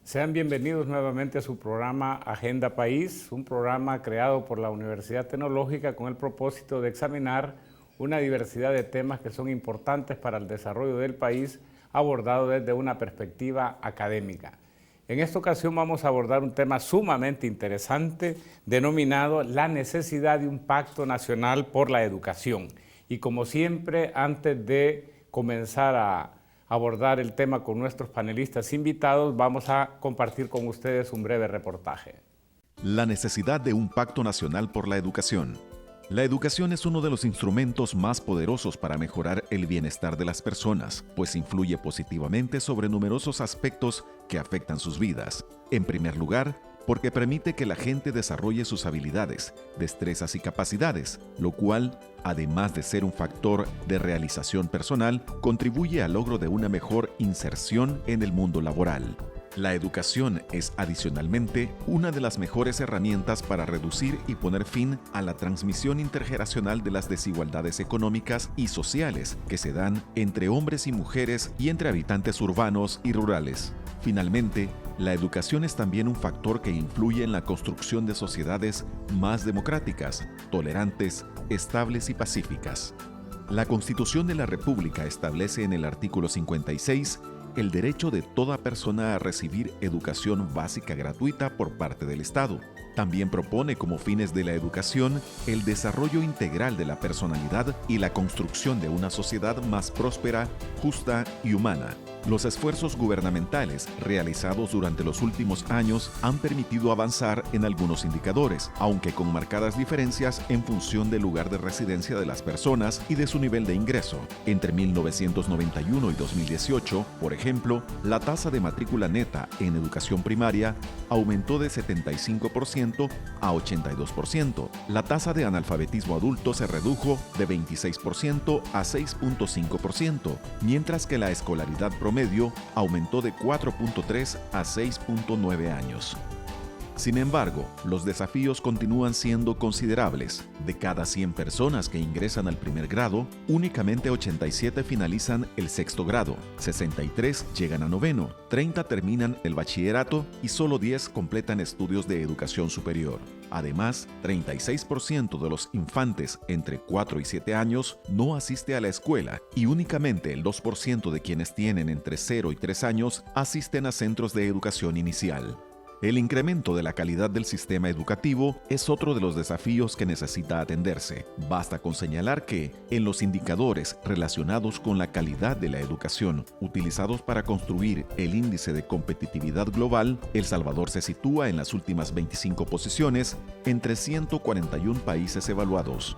Sean bienvenidos nuevamente a su programa Agenda País, un programa creado por la Universidad Tecnológica con el propósito de examinar una diversidad de temas que son importantes para el desarrollo del país, abordado desde una perspectiva académica. En esta ocasión vamos a abordar un tema sumamente interesante denominado la necesidad de un pacto nacional por la educación. Y como siempre, antes de comenzar a abordar el tema con nuestros panelistas invitados, vamos a compartir con ustedes un breve reportaje. La necesidad de un pacto nacional por la educación. La educación es uno de los instrumentos más poderosos para mejorar el bienestar de las personas, pues influye positivamente sobre numerosos aspectos que afectan sus vidas. En primer lugar, porque permite que la gente desarrolle sus habilidades, destrezas y capacidades, lo cual, además de ser un factor de realización personal, contribuye al logro de una mejor inserción en el mundo laboral. La educación es adicionalmente una de las mejores herramientas para reducir y poner fin a la transmisión intergeneracional de las desigualdades económicas y sociales que se dan entre hombres y mujeres y entre habitantes urbanos y rurales. Finalmente, la educación es también un factor que influye en la construcción de sociedades más democráticas, tolerantes, estables y pacíficas. La Constitución de la República establece en el artículo 56 el derecho de toda persona a recibir educación básica gratuita por parte del Estado. También propone como fines de la educación el desarrollo integral de la personalidad y la construcción de una sociedad más próspera, justa y humana. Los esfuerzos gubernamentales realizados durante los últimos años han permitido avanzar en algunos indicadores, aunque con marcadas diferencias en función del lugar de residencia de las personas y de su nivel de ingreso. Entre 1991 y 2018, por ejemplo, la tasa de matrícula neta en educación primaria aumentó de 75% a 82%. La tasa de analfabetismo adulto se redujo de 26% a 6.5%, mientras que la escolaridad promedio aumentó de 4.3 a 6.9 años. Sin embargo, los desafíos continúan siendo considerables. De cada 100 personas que ingresan al primer grado, únicamente 87 finalizan el sexto grado, 63 llegan a noveno, 30 terminan el bachillerato y solo 10 completan estudios de educación superior. Además, 36% de los infantes entre 4 y 7 años no asiste a la escuela y únicamente el 2% de quienes tienen entre 0 y 3 años asisten a centros de educación inicial. El incremento de la calidad del sistema educativo es otro de los desafíos que necesita atenderse. Basta con señalar que, en los indicadores relacionados con la calidad de la educación utilizados para construir el índice de competitividad global, El Salvador se sitúa en las últimas 25 posiciones entre 141 países evaluados.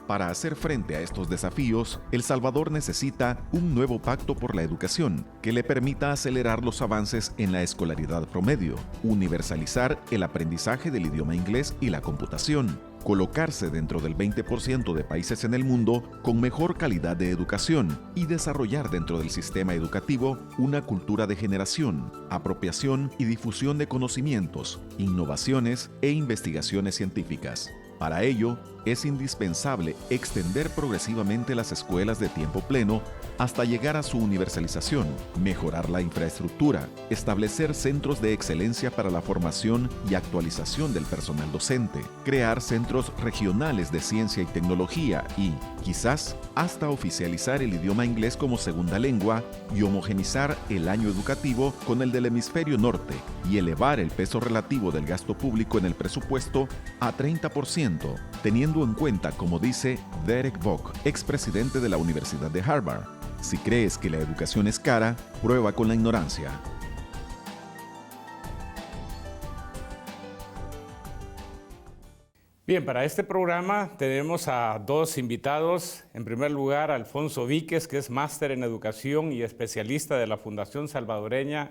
Para hacer frente a estos desafíos, El Salvador necesita un nuevo pacto por la educación que le permita acelerar los avances en la escolaridad promedio, universalizar el aprendizaje del idioma inglés y la computación, colocarse dentro del 20% de países en el mundo con mejor calidad de educación y desarrollar dentro del sistema educativo una cultura de generación, apropiación y difusión de conocimientos, innovaciones e investigaciones científicas. Para ello, es indispensable extender progresivamente las escuelas de tiempo pleno hasta llegar a su universalización, mejorar la infraestructura, establecer centros de excelencia para la formación y actualización del personal docente, crear centros regionales de ciencia y tecnología y, quizás, hasta oficializar el idioma inglés como segunda lengua y homogenizar el año educativo con el del hemisferio norte y elevar el peso relativo del gasto público en el presupuesto a 30%, teniendo en cuenta, como dice Derek Bock, expresidente de la Universidad de Harvard: si crees que la educación es cara, prueba con la ignorancia. Bien, para este programa tenemos a dos invitados. En primer lugar, Alfonso Víquez, que es máster en educación y especialista de la Fundación Salvadoreña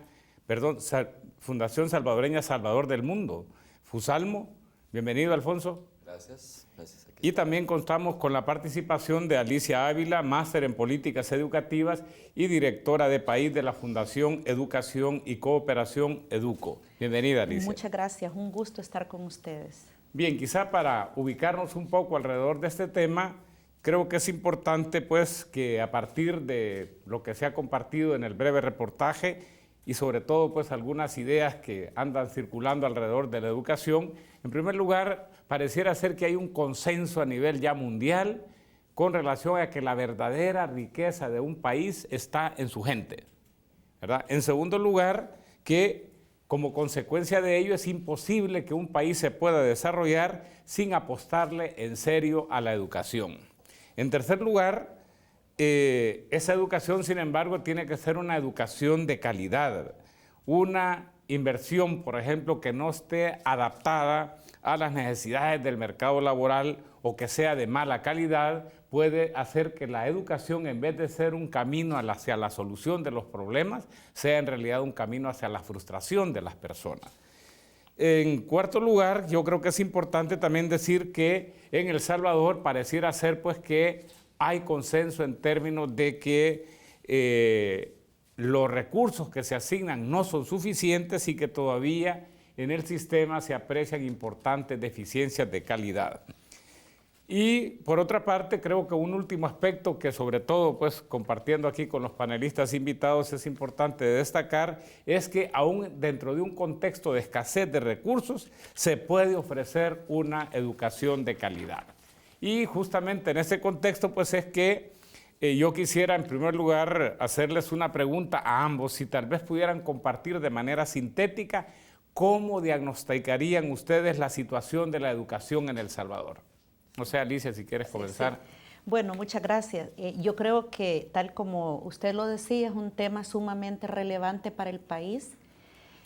Salvador del Mundo, FUSALMO. Bienvenido, Alfonso. Gracias. Y también contamos con la participación de Alicia Ávila, máster en políticas educativas y directora de país de la Fundación Educación y Cooperación EDUCO. Bienvenida, Alicia. Muchas gracias, un gusto estar con ustedes. Bien, quizá para ubicarnos un poco alrededor de este tema, creo que es importante pues que a partir de lo que se ha compartido en el breve reportaje, y sobre todo pues algunas ideas que andan circulando alrededor de la educación. En primer lugar, pareciera ser que hay un consenso a nivel ya mundial con relación a que la verdadera riqueza de un país está en su gente, ¿verdad? En segundo lugar, que como consecuencia de ello es imposible que un país se pueda desarrollar sin apostarle en serio a la educación. En tercer lugar, esa educación, sin embargo, tiene que ser una educación de calidad, una inversión, por ejemplo, que no esté adaptada a las necesidades del mercado laboral o que sea de mala calidad, puede hacer que la educación, en vez de ser un camino hacia la solución de los problemas, sea en realidad un camino hacia la frustración de las personas. En cuarto lugar, yo creo que es importante también decir que en El Salvador pareciera ser pues que hay consenso en términos de que los recursos que se asignan no son suficientes y que todavía en el sistema se aprecian importantes deficiencias de calidad. Y por otra parte, creo que un último aspecto que sobre todo, pues compartiendo aquí con los panelistas invitados, es importante destacar, es que aún dentro de un contexto de escasez de recursos, se puede ofrecer una educación de calidad. Y justamente en ese contexto, pues es que yo quisiera en primer lugar hacerles una pregunta a ambos, si tal vez pudieran compartir de manera sintética cómo diagnosticarían ustedes la situación de la educación en El Salvador. No sé, Alicia, si quieres comenzar. Sí. Bueno, muchas gracias. Yo creo que, tal como usted lo decía, es un tema sumamente relevante para el país.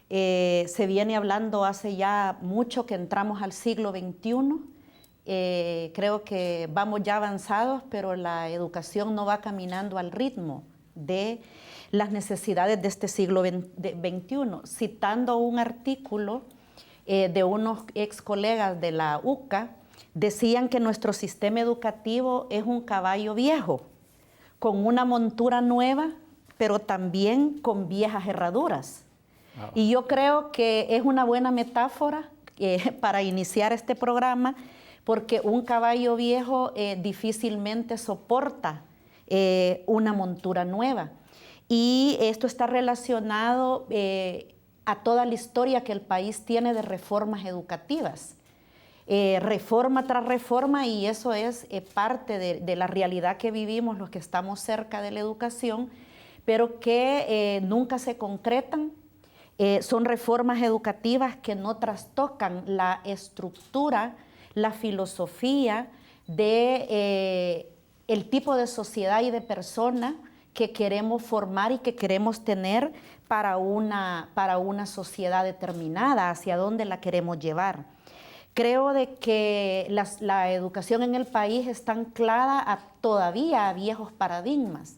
Se viene hablando hace ya mucho que entramos al siglo XXI. Creo que vamos ya avanzados, pero la educación no va caminando al ritmo de las necesidades de este siglo XXI. Citando un artículo de unos ex colegas de la UCA, decían que nuestro sistema educativo es un caballo viejo, con una montura nueva, pero también con viejas herraduras. Wow. Y yo creo que es una buena metáfora para iniciar este programa, porque un caballo viejo difícilmente soporta una montura nueva. Y esto está relacionado a toda la historia que el país tiene de reformas educativas. Reforma tras reforma, y eso es parte de la realidad que vivimos los que estamos cerca de la educación, pero que nunca se concretan. Son reformas educativas que no trastocan la estructura, la filosofía de el tipo de sociedad y de persona que queremos formar y que queremos tener para una sociedad determinada, hacia dónde la queremos llevar. Creo de que la educación en el país está anclada todavía a viejos paradigmas,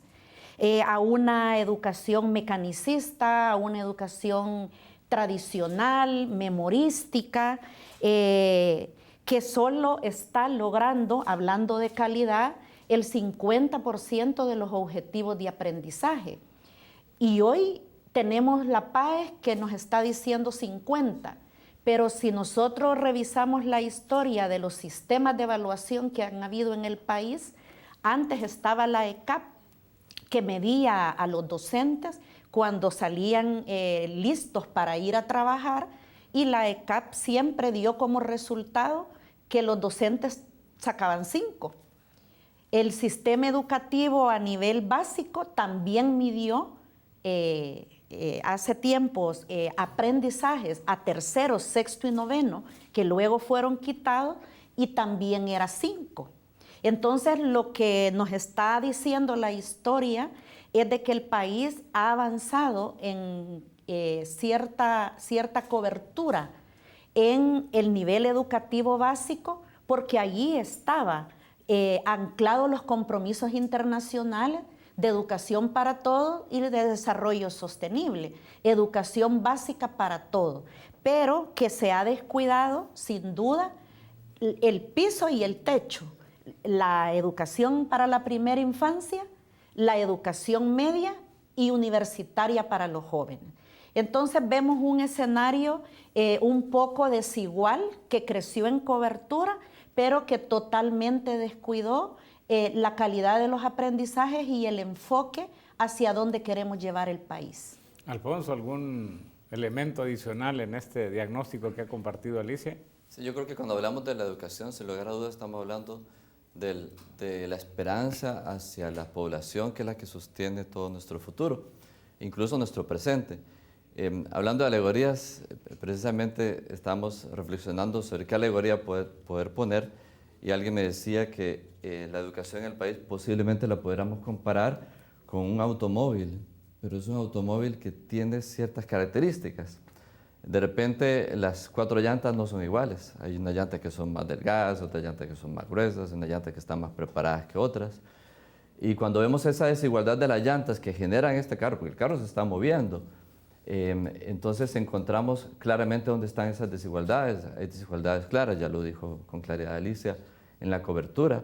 a una educación mecanicista, a una educación tradicional, memorística, que solo está logrando, hablando de calidad, el 50% de los objetivos de aprendizaje. Y hoy tenemos la PAES que nos está diciendo 50%. Pero si nosotros revisamos la historia de los sistemas de evaluación que han habido en el país, antes estaba la ECAP, que medía a los docentes cuando salían listos para ir a trabajar, y la ECAP siempre dio como resultado que los docentes sacaban 5. El sistema educativo a nivel básico también midió hace tiempos aprendizajes a tercero, sexto y noveno, que luego fueron quitados, y también era 5. Entonces, lo que nos está diciendo la historia es de que el país ha avanzado en cierta cobertura en el nivel educativo básico, porque allí estaba anclados los compromisos internacionales de educación para todos y de desarrollo sostenible, educación básica para todos, pero que se ha descuidado sin duda el piso y el techo, la educación para la primera infancia, la educación media y universitaria para los jóvenes. Entonces vemos un escenario un poco desigual, que creció en cobertura, pero que totalmente descuidó la calidad de los aprendizajes y el enfoque hacia dónde queremos llevar el país. Alfonso, ¿algún elemento adicional en este diagnóstico que ha compartido Alicia? Sí, yo creo que cuando hablamos de la educación, sin lugar a dudas, estamos hablando de la esperanza hacia la población, que es la que sostiene todo nuestro futuro, incluso nuestro presente. Hablando de alegorías, precisamente estamos reflexionando sobre qué alegoría poder poner, y alguien me decía que la educación en el país posiblemente la pudiéramos comparar con un automóvil, pero es un automóvil que tiene ciertas características. De repente las 4 llantas no son iguales. Hay unas llantas que son más delgadas, otras llantas que son más gruesas, unas llantas que están más preparadas que otras. Y cuando vemos esa desigualdad de las llantas que generan este carro, porque el carro se está moviendo, entonces encontramos claramente dónde están esas desigualdades. Hay desigualdades claras, ya lo dijo con claridad Alicia, en la cobertura.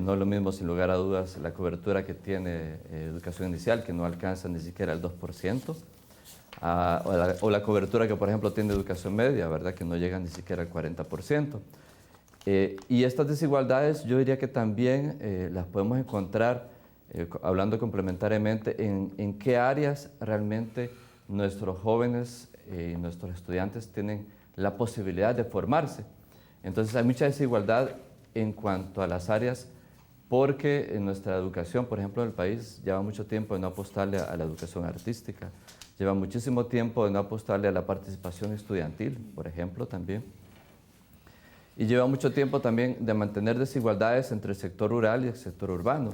No es lo mismo, sin lugar a dudas, la cobertura que tiene educación inicial, que no alcanza ni siquiera el 2%, o la cobertura que, por ejemplo, tiene educación media, ¿verdad?, que no llega ni siquiera al 40%. Y estas desigualdades yo diría que también las podemos encontrar, hablando complementariamente, en qué áreas realmente nuestros jóvenes y nuestros estudiantes tienen la posibilidad de formarse. Entonces hay mucha desigualdad en cuanto a las áreas, porque en nuestra educación, por ejemplo, en el país, lleva mucho tiempo de no apostarle a la educación artística, lleva muchísimo tiempo de no apostarle a la participación estudiantil, por ejemplo, también. Y lleva mucho tiempo también de mantener desigualdades entre el sector rural y el sector urbano.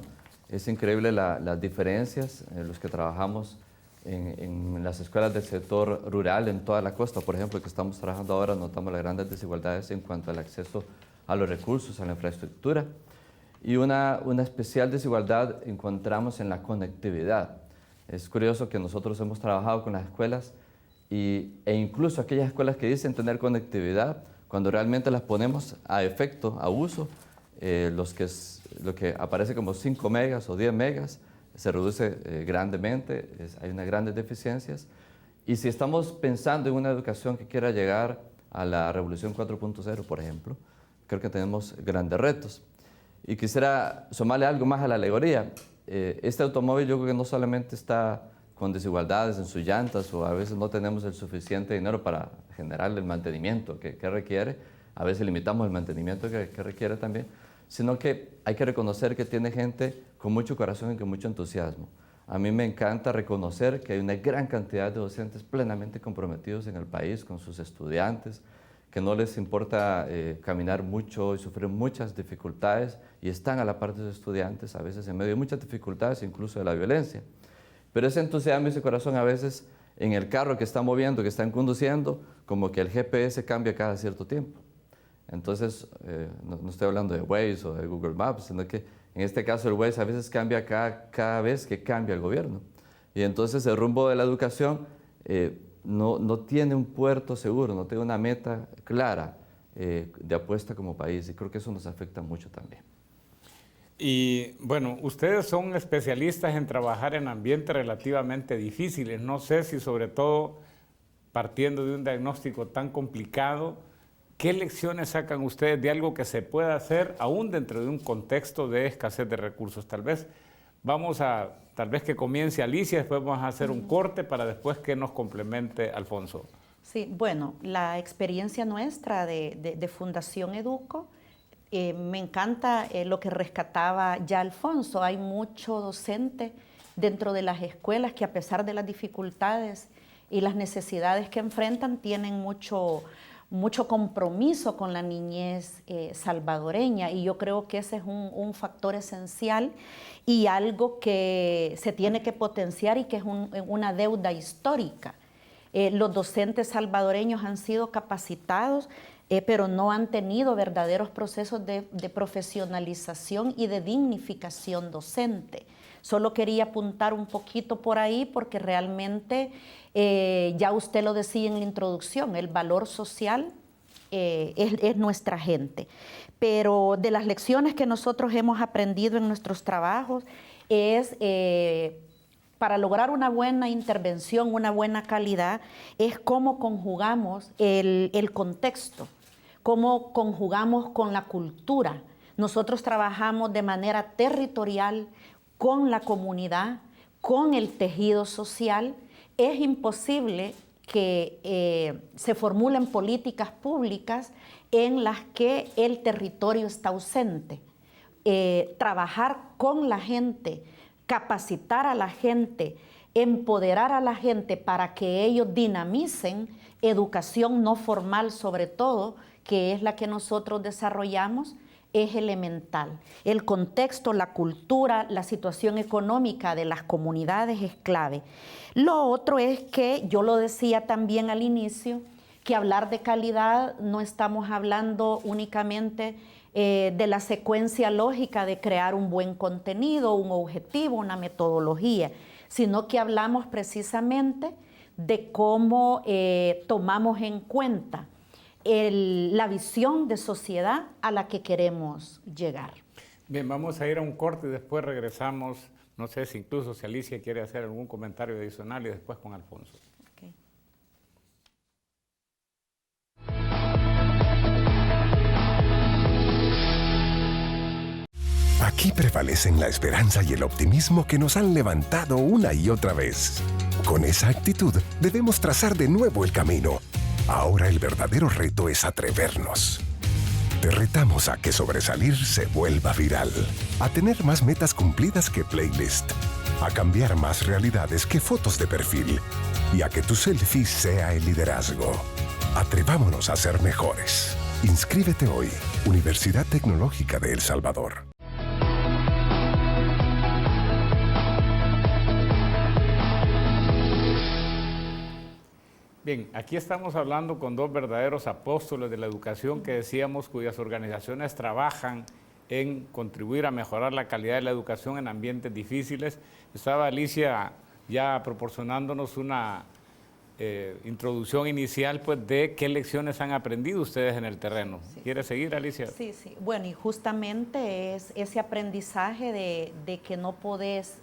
Es increíble las diferencias en los que trabajamos en las escuelas del sector rural en toda la costa, por ejemplo, que estamos trabajando ahora, notamos las grandes desigualdades en cuanto al acceso a los recursos, a la infraestructura. Y una especial desigualdad encontramos en la conectividad. Es curioso que nosotros hemos trabajado con las escuelas e incluso aquellas escuelas que dicen tener conectividad, cuando realmente las ponemos a efecto, a uso, lo que aparece como 5 megas o 10 megas, se reduce grandemente, hay unas grandes deficiencias. Y si estamos pensando en una educación que quiera llegar a la revolución 4.0, por ejemplo, creo que tenemos grandes retos. Y quisiera sumarle algo más a la alegoría. Este automóvil yo creo que no solamente está con desigualdades en sus llantas, o a veces no tenemos el suficiente dinero para generarle el mantenimiento que requiere, a veces limitamos el mantenimiento que requiere también, sino que hay que reconocer que tiene gente con mucho corazón y con mucho entusiasmo. A mí me encanta reconocer que hay una gran cantidad de docentes plenamente comprometidos en el país con sus estudiantes, que no les importa caminar mucho y sufrir muchas dificultades, y están a la par de sus estudiantes, a veces en medio de muchas dificultades, incluso de la violencia. Pero ese entusiasmo y ese corazón a veces en el carro que están moviendo, que están conduciendo, como que el GPS cambia cada cierto tiempo. Entonces, no estoy hablando de Waze o de Google Maps, sino que en este caso el Waze a veces cambia cada vez que cambia el gobierno. Y entonces el rumbo de la educación no tiene un puerto seguro, no tiene una meta clara de apuesta como país, y creo que eso nos afecta mucho también. Y bueno, ustedes son especialistas en trabajar en ambientes relativamente difíciles. No sé si, sobre todo partiendo de un diagnóstico tan complicado, ¿qué lecciones sacan ustedes de algo que se pueda hacer aún dentro de un contexto de escasez de recursos? Tal vez que comience Alicia, después vamos a hacer un corte para después que nos complemente Alfonso. Sí, bueno, la experiencia nuestra de Fundación Educo, me encanta lo que rescataba ya Alfonso. Hay mucho docente dentro de las escuelas que, a pesar de las dificultades y las necesidades que enfrentan, tienen mucho compromiso con la niñez salvadoreña, y yo creo que ese es un factor esencial y algo que se tiene que potenciar y que es una deuda histórica. Los docentes salvadoreños han sido capacitados, pero no han tenido verdaderos procesos de profesionalización y de dignificación docente. Solo quería apuntar un poquito por ahí porque realmente, ya usted lo decía en la introducción, el valor social es nuestra gente. Pero de las lecciones que nosotros hemos aprendido en nuestros trabajos es, para lograr una buena intervención, una buena calidad, es cómo conjugamos el contexto, cómo conjugamos con la cultura. Nosotros trabajamos de manera territorial con la comunidad, con el tejido social, es imposible que se formulen políticas públicas en las que el territorio está ausente. Trabajar con la gente, capacitar a la gente, empoderar a la gente para que ellos dinamicen educación no formal sobre todo, que es la que nosotros desarrollamos, es elemental. El contexto, la cultura, la situación económica de las comunidades es clave. Lo otro es que, yo lo decía también al inicio, que hablar de calidad no estamos hablando únicamente de la secuencia lógica de crear un buen contenido, un objetivo, una metodología, sino que hablamos precisamente de cómo tomamos en cuenta la visión de sociedad a la que queremos llegar. Bien, vamos a ir a un corte y después regresamos. No sé si incluso si Alicia quiere hacer algún comentario adicional y después con Alfonso. Okay. Aquí prevalecen la esperanza y el optimismo que nos han levantado una y otra vez. Con esa actitud debemos trazar de nuevo el camino. Ahora el verdadero reto es atrevernos. Te retamos a que sobresalir se vuelva viral, a tener más metas cumplidas que playlist, a cambiar más realidades que fotos de perfil y a que tu selfie sea el liderazgo. Atrevámonos a ser mejores. Inscríbete hoy, Universidad Tecnológica de El Salvador. Bien, aquí estamos hablando con dos verdaderos apóstoles de la educación que decíamos, cuyas organizaciones trabajan en contribuir a mejorar la calidad de la educación en ambientes difíciles. Estaba Alicia ya proporcionándonos una introducción inicial pues, de qué lecciones han aprendido ustedes en el terreno. Sí. ¿Quiere seguir, Alicia? Sí, sí. Bueno, y justamente es ese aprendizaje de que no podés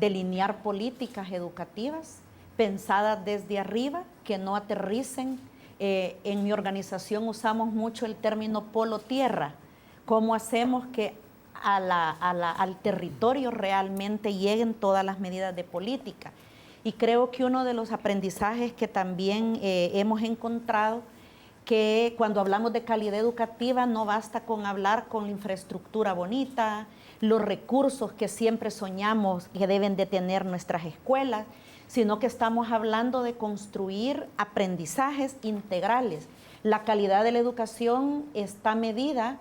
delinear políticas educativas pensadas desde arriba, que no aterricen. En mi organización usamos mucho el término polo tierra. ¿Cómo hacemos que al territorio realmente lleguen todas las medidas de política? Y creo que uno de los aprendizajes que también hemos encontrado, que cuando hablamos de calidad educativa no basta con hablar con la infraestructura bonita, los recursos que siempre soñamos que deben de tener nuestras escuelas, sino que estamos hablando de construir aprendizajes integrales. La calidad de la educación está medida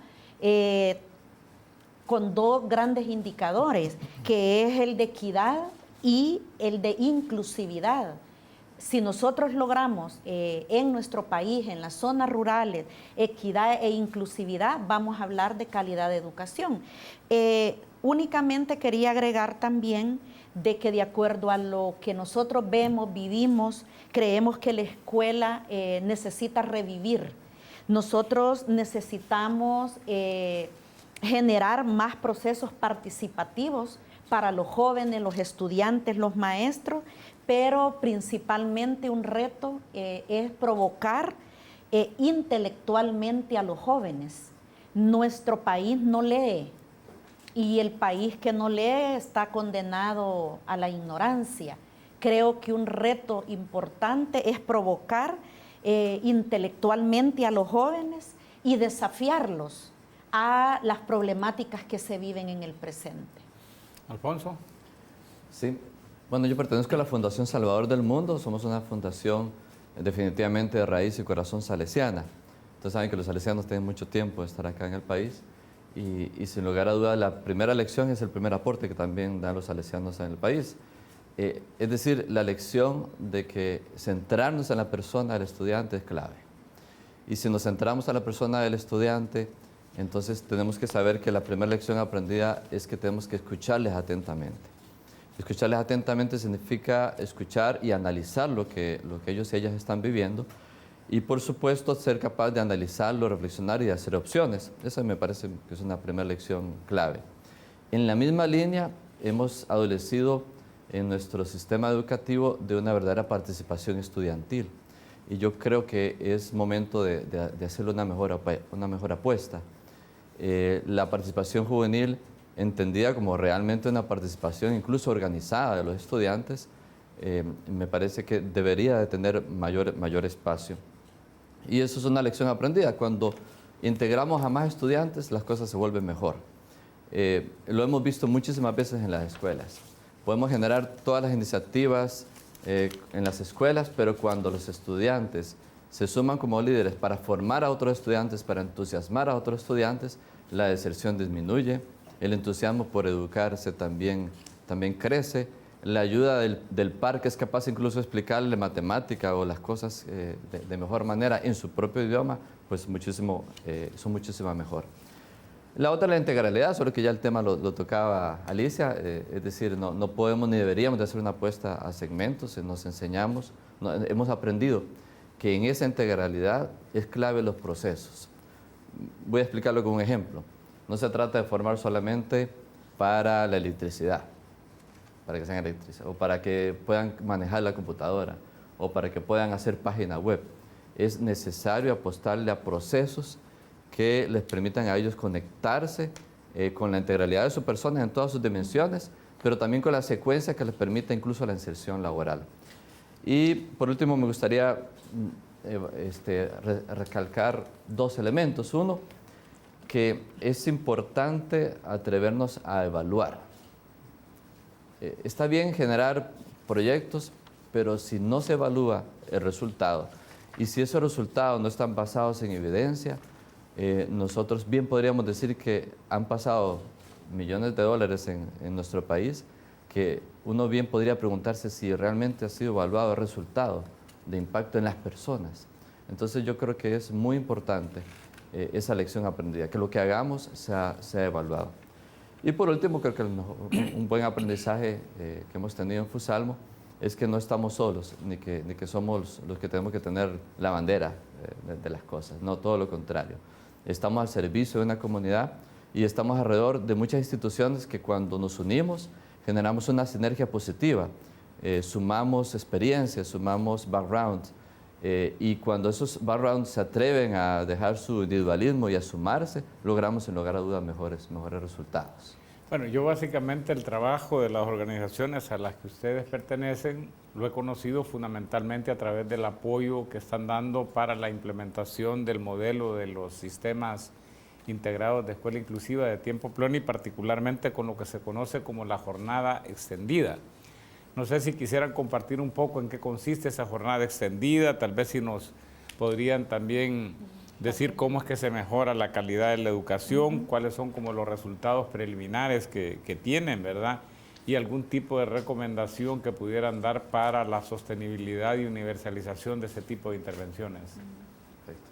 con dos grandes indicadores, que es el de equidad y el de inclusividad. Si nosotros logramos en nuestro país, en las zonas rurales, equidad e inclusividad, vamos a hablar de calidad de educación. Únicamente quería agregar también de que de acuerdo a lo que nosotros vemos, vivimos, creemos que la escuela necesita revivir. Nosotros necesitamos generar más procesos participativos para los jóvenes, los estudiantes, los maestros, pero principalmente un reto es provocar intelectualmente a los jóvenes. Nuestro país no lee, y el país que no lee está condenado a la ignorancia. Creo que un reto importante es provocar intelectualmente a los jóvenes y desafiarlos a las problemáticas que se viven en el presente. Alfonso. Sí, bueno, yo pertenezco a la Fundación Salvador del Mundo, somos una fundación definitivamente de raíz y corazón salesiana. Ustedes saben que los salesianos tienen mucho tiempo de estar acá en el país. Y sin lugar a dudas, la primera lección es el primer aporte que también dan los salesianos en el país. Es decir, la lección de que centrarnos en la persona del estudiante es clave. Y si nos centramos en la persona del estudiante, entonces tenemos que saber que la primera lección aprendida es que tenemos que escucharles atentamente. Escucharles atentamente significa escuchar y analizar lo que ellos y ellas están viviendo. Y por supuesto, ser capaz de analizarlo, reflexionar y de hacer opciones. Esa me parece que es una primera lección clave. En la misma línea, hemos adolecido en nuestro sistema educativo de una verdadera participación estudiantil. Y yo creo que es momento de hacerle una mejor apuesta. La participación juvenil, entendida como realmente una participación incluso organizada de los estudiantes, me parece que debería de tener mayor espacio. Y eso es una lección aprendida. Cuando integramos a más estudiantes, las cosas se vuelven mejor. Lo hemos visto muchísimas veces en las escuelas. Podemos generar todas las iniciativas en las escuelas, pero cuando los estudiantes se suman como líderes para formar a otros estudiantes, para entusiasmar a otros estudiantes, la deserción disminuye, el entusiasmo por educarse también crece, la ayuda del par que es capaz incluso de explicarle matemática o las cosas de mejor manera en su propio idioma, pues son muchísimo mejor. La otra, la integralidad, sobre que ya el tema lo tocaba Alicia, es decir, no podemos ni deberíamos de hacer una apuesta a segmentos, nos enseñamos, hemos aprendido que en esa integralidad es clave los procesos. Voy a explicarlo con un ejemplo. No se trata de formar solamente para la electricidad, para que sean electrices, o para que puedan manejar la computadora, o para que puedan hacer página web. Es necesario apostarle a procesos que les permitan a ellos conectarse con la integralidad de su persona en todas sus dimensiones, pero también con la secuencia que les permita incluso la inserción laboral. Y por último me gustaría recalcar dos elementos. Uno, que es importante atrevernos a evaluar. Está bien generar proyectos, pero si no se evalúa el resultado y si esos resultados no están basados en evidencia, nosotros bien podríamos decir que han pasado millones de dólares en nuestro país, que uno bien podría preguntarse si realmente ha sido evaluado el resultado de impacto en las personas. Entonces yo creo que es muy importante esa lección aprendida, que lo que hagamos sea evaluado. Y por último, creo que un buen aprendizaje que hemos tenido en Fusalmo es que no estamos solos, ni que somos los que tenemos que tener la bandera de las cosas, no, todo lo contrario. Estamos al servicio de una comunidad y estamos alrededor de muchas instituciones que cuando nos unimos generamos una sinergia positiva, sumamos experiencias, sumamos backgrounds, y cuando esos backgrounds se atreven a dejar su individualismo y a sumarse, logramos sin lugar a dudas mejores resultados. Bueno, yo básicamente el trabajo de las organizaciones a las que ustedes pertenecen lo he conocido fundamentalmente a través del apoyo que están dando para la implementación del modelo de los sistemas integrados de escuela inclusiva de tiempo pleno y particularmente con lo que se conoce como la jornada extendida. No sé si quisieran compartir un poco en qué consiste esa jornada extendida, tal vez si nos podrían también decir cómo es que se mejora la calidad de la educación, cuáles son como los resultados preliminares que tienen, ¿verdad? Y algún tipo de recomendación que pudieran dar para la sostenibilidad y universalización de ese tipo de intervenciones. Perfecto.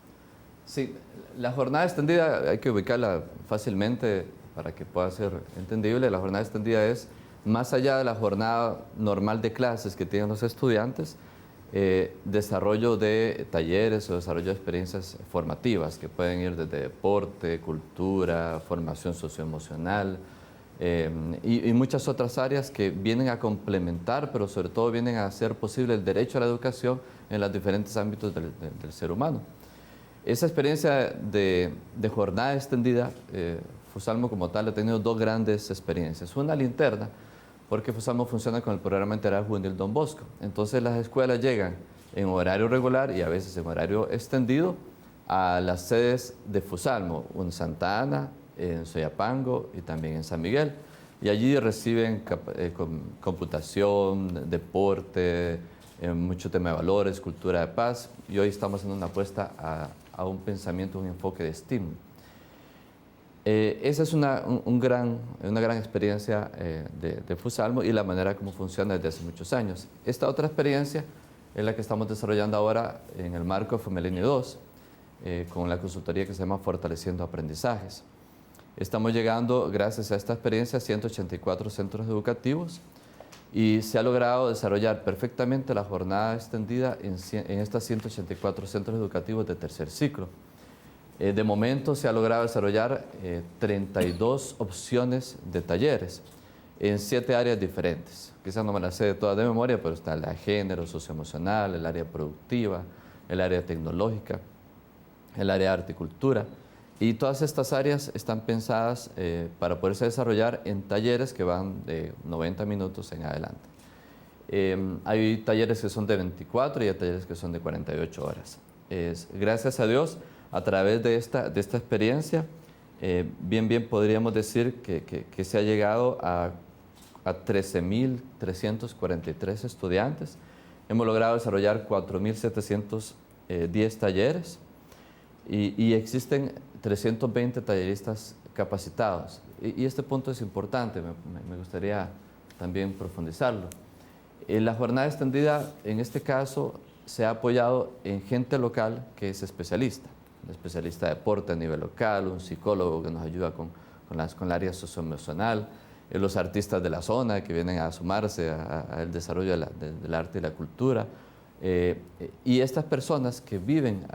Sí, la jornada extendida hay que ubicarla fácilmente para que pueda ser entendible. La jornada extendida es más allá de la jornada normal de clases que tienen los estudiantes, desarrollo de talleres o desarrollo de experiencias formativas que pueden ir desde deporte, cultura, formación socioemocional y muchas otras áreas que vienen a complementar, pero sobre todo vienen a hacer posible el derecho a la educación en los diferentes ámbitos del ser humano. Esa experiencia de jornada extendida, Fusalmo como tal ha tenido dos grandes experiencias. Una, la interna, porque Fusalmo funciona con el programa integral juvenil Don Bosco. Entonces las escuelas llegan en horario regular y a veces en horario extendido a las sedes de Fusalmo, en Santa Ana, en Soyapango y también en San Miguel. Y allí reciben computación, deporte, mucho tema de valores, cultura de paz. Y hoy estamos haciendo una apuesta a un pensamiento, un enfoque de estímulo. Esa es una gran experiencia de Fusalmo y la manera como funciona desde hace muchos años. Esta otra experiencia es la que estamos desarrollando ahora en el marco de Fumelini 2, con la consultoría que se llama Fortaleciendo Aprendizajes. Estamos llegando, gracias a esta experiencia, a 184 centros educativos y se ha logrado desarrollar perfectamente la jornada extendida en estos 184 centros educativos de tercer ciclo. De momento se ha logrado desarrollar 32 opciones de talleres en 7 áreas diferentes. Quizás no me las sé de todas de memoria, pero está el de género, socioemocional, el área productiva, el área tecnológica, el área de arte y cultura. Y todas estas áreas están pensadas para poderse desarrollar en talleres que van de 90 minutos en adelante. Hay talleres que son de 24 y hay talleres que son de 48 horas. Gracias a Dios, a través de esta experiencia, bien podríamos decir que se ha llegado a 13.343 estudiantes. Hemos logrado desarrollar 4.710 talleres y existen 320 talleristas capacitados. Y este punto es importante, me gustaría también profundizarlo. La jornada extendida, en este caso, se ha apoyado en gente local que es especialista. Un especialista de deporte a nivel local, un psicólogo que nos ayuda con el área socioemocional, los artistas de la zona que vienen a sumarse al desarrollo del arte y la cultura. Y estas personas que viven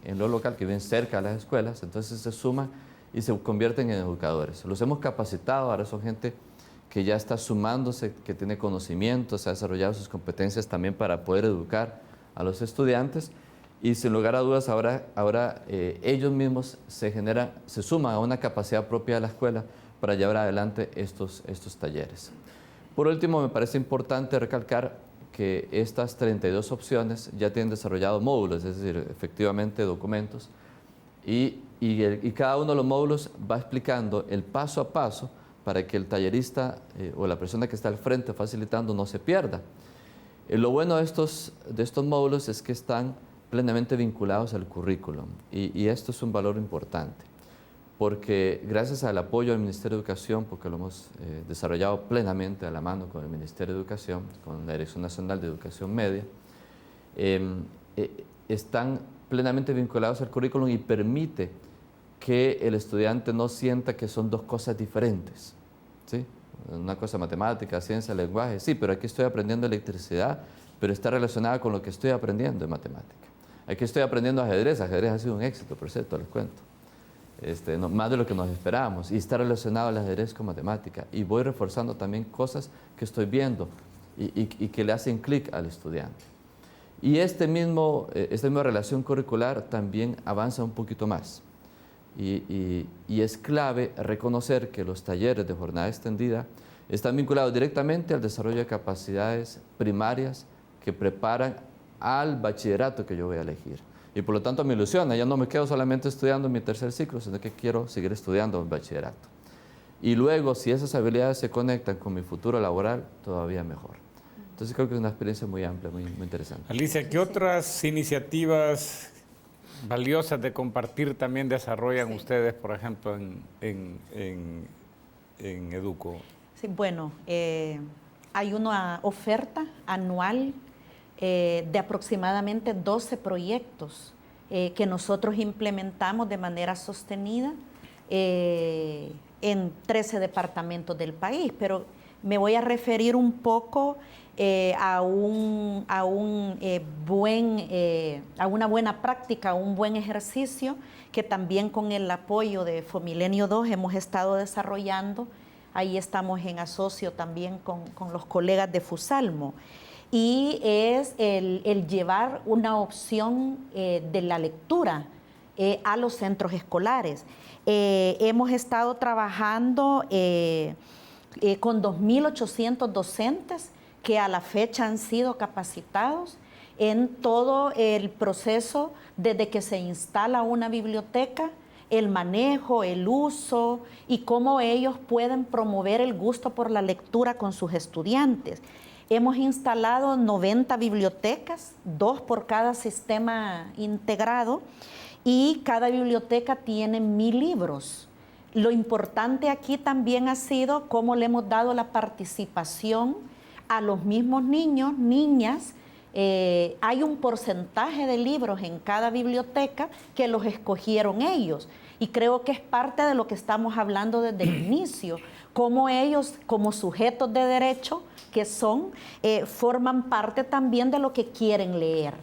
en lo local, que viven cerca de las escuelas, entonces se suman y se convierten en educadores. Los hemos capacitado, ahora son gente que ya está sumándose, que tiene conocimientos, ha desarrollado sus competencias también para poder educar a los estudiantes. Y sin lugar a dudas, ahora ellos mismos se suman a una capacidad propia de la escuela para llevar adelante estos talleres. Por último, me parece importante recalcar que estas 32 opciones ya tienen desarrollado módulos, es decir, efectivamente documentos, y cada uno de los módulos va explicando el paso a paso para que el tallerista o la persona que está al frente facilitando no se pierda. Lo bueno de estos módulos es que están plenamente vinculados al currículum y esto es un valor importante porque gracias al apoyo del Ministerio de Educación, porque lo hemos desarrollado plenamente a la mano con el Ministerio de Educación, con la Dirección Nacional de Educación Media, están plenamente vinculados al currículum y permite que el estudiante no sienta que son dos cosas diferentes, ¿sí? Una cosa matemática, ciencia, lenguaje, sí, pero aquí estoy aprendiendo electricidad, pero está relacionada con lo que estoy aprendiendo en matemática. Aquí estoy aprendiendo ajedrez ha sido un éxito, por cierto, les cuento. Más de lo que nos esperábamos, y está relacionado al ajedrez con matemática, y voy reforzando también cosas que estoy viendo y que le hacen clic al estudiante. Y esta misma relación curricular también avanza un poquito más. Y es clave reconocer que los talleres de jornada extendida están vinculados directamente al desarrollo de capacidades primarias que preparan al bachillerato que yo voy a elegir. Y por lo tanto me ilusiona, ya no me quedo solamente estudiando mi tercer ciclo, sino que quiero seguir estudiando el bachillerato. Y luego, si esas habilidades se conectan con mi futuro laboral, todavía mejor. Entonces creo que es una experiencia muy amplia, muy interesante. Alicia, ¿qué otras iniciativas valiosas de compartir también desarrollan ustedes, por ejemplo, en Educo? Sí, bueno, hay una oferta anual de aproximadamente 12 proyectos que nosotros implementamos de manera sostenida en 13 departamentos del país, pero me voy a referir un poco a una buena práctica, a un buen ejercicio que también con el apoyo de Fomilenio 2 hemos estado desarrollando. Ahí estamos en asocio también con los colegas de Fusalmo. Y es el llevar una opción de la lectura a los centros escolares. Hemos estado trabajando con 2.800 docentes que a la fecha han sido capacitados en todo el proceso desde que se instala una biblioteca, el manejo, el uso y cómo ellos pueden promover el gusto por la lectura con sus estudiantes. Hemos instalado 90 bibliotecas, 2 por cada sistema integrado, y cada biblioteca tiene 1.000 libros. Lo importante aquí también ha sido cómo le hemos dado la participación a los mismos niños, niñas. Hay un porcentaje de libros en cada biblioteca que los escogieron ellos. Y creo que es parte de lo que estamos hablando desde el inicio, cómo ellos, como sujetos de derecho que son, forman parte también de lo que quieren leer.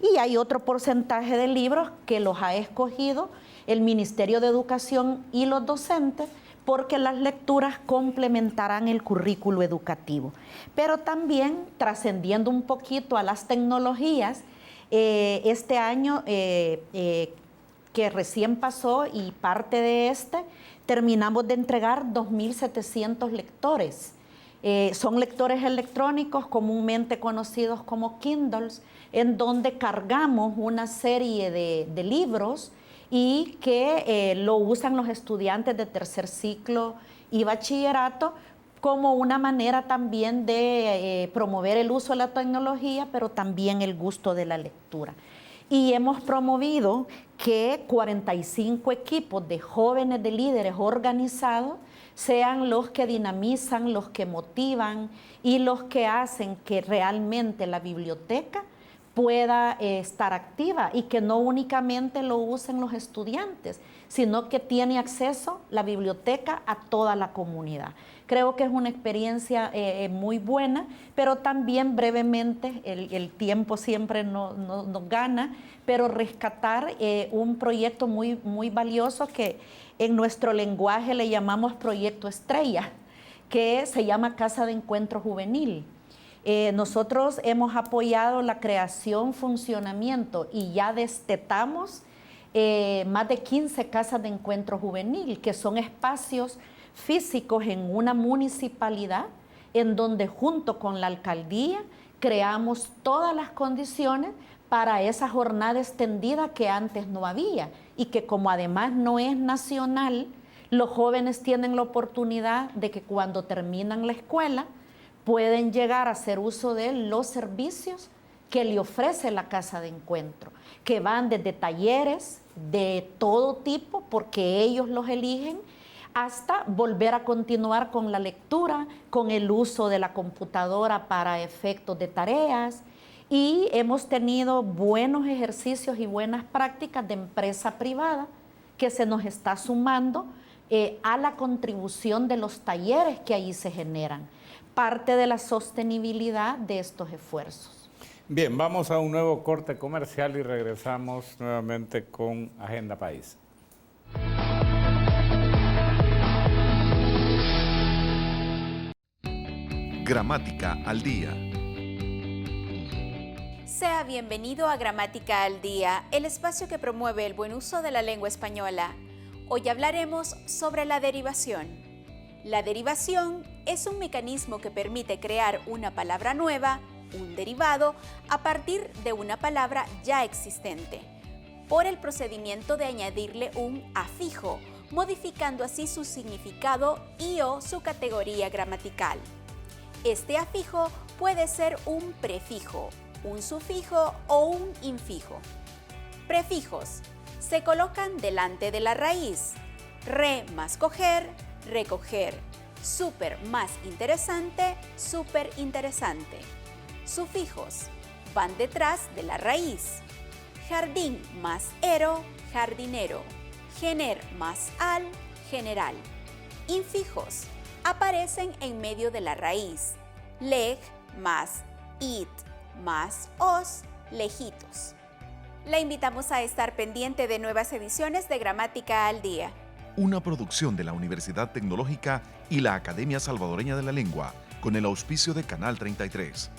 Y hay otro porcentaje de libros que los ha escogido el Ministerio de Educación y los docentes, porque las lecturas complementarán el currículo educativo. Pero también, trascendiendo un poquito a las tecnologías, este año que recién pasó y parte de terminamos de entregar 2.700 lectores Son lectores electrónicos comúnmente conocidos como Kindles, en donde cargamos una serie de libros y que lo usan los estudiantes de tercer ciclo y bachillerato como una manera también de promover el uso de la tecnología, pero también el gusto de la lectura. Y hemos promovido que 45 equipos de jóvenes de líderes organizados sean los que dinamizan, los que motivan y los que hacen que realmente la biblioteca pueda estar activa y que no únicamente lo usen los estudiantes, sino que tiene acceso la biblioteca a toda la comunidad. Creo que es una experiencia muy buena, pero también brevemente, el tiempo siempre nos gana, pero rescatar un proyecto muy valioso que en nuestro lenguaje le llamamos Proyecto Estrella, que se llama Casa de Encuentro Juvenil. Nosotros hemos apoyado la creación, funcionamiento y ya destetamos más de 15 casas de encuentro juvenil, que son espacios físicos en una municipalidad en donde junto con la alcaldía creamos todas las condiciones para esa jornada extendida que antes no había y que como además no es nacional, los jóvenes tienen la oportunidad de que cuando terminan la escuela pueden llegar a hacer uso de los servicios que le ofrece la casa de encuentro, que van desde talleres de todo tipo, porque ellos los eligen, hasta volver a continuar con la lectura, con el uso de la computadora para efectos de tareas. Y hemos tenido buenos ejercicios y buenas prácticas de empresa privada que se nos está sumando a la contribución de los talleres que allí se generan, parte de la sostenibilidad de estos esfuerzos. Bien, vamos a un nuevo corte comercial y regresamos nuevamente con Agenda País. Gramática al día. Sea bienvenido a Gramática al Día, el espacio que promueve el buen uso de la lengua española. Hoy hablaremos sobre la derivación. La derivación es un mecanismo que permite crear una palabra nueva, un derivado, a partir de una palabra ya existente, por el procedimiento de añadirle un afijo, modificando así su significado y/o su categoría gramatical. Este afijo puede ser un prefijo, un sufijo o un infijo. Prefijos se colocan delante de la raíz. Re más coger, recoger. Súper más interesante, súper interesante. Sufijos van detrás de la raíz. Jardín más ero, jardinero. Gener más al, general. Infijos aparecen en medio de la raíz. Leg más it más os, lejitos. La invitamos a estar pendiente de nuevas ediciones de Gramática al Día. Una producción de la Universidad Tecnológica y la Academia Salvadoreña de la Lengua, con el auspicio de Canal 33.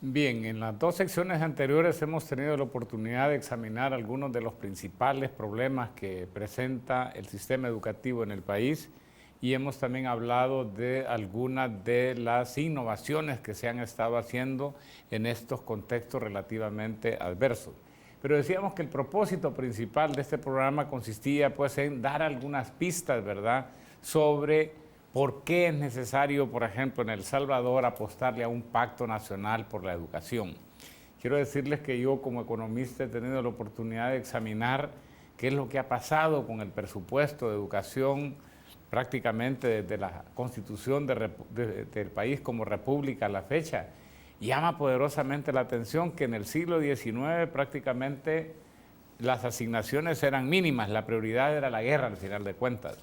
Bien, en las dos secciones anteriores hemos tenido la oportunidad de examinar algunos de los principales problemas que presenta el sistema educativo en el país y hemos también hablado de algunas de las innovaciones que se han estado haciendo en estos contextos relativamente adversos. Pero decíamos que el propósito principal de este programa consistía pues en dar algunas pistas, ¿verdad?, sobre ¿por qué es necesario, por ejemplo, en El Salvador apostarle a un pacto nacional por la educación? Quiero decirles que yo como economista he tenido la oportunidad de examinar qué es lo que ha pasado con el presupuesto de educación prácticamente desde la constitución del país como república a la fecha. Llama poderosamente la atención que en el siglo XIX prácticamente las asignaciones eran mínimas, la prioridad era la guerra al final de cuentas.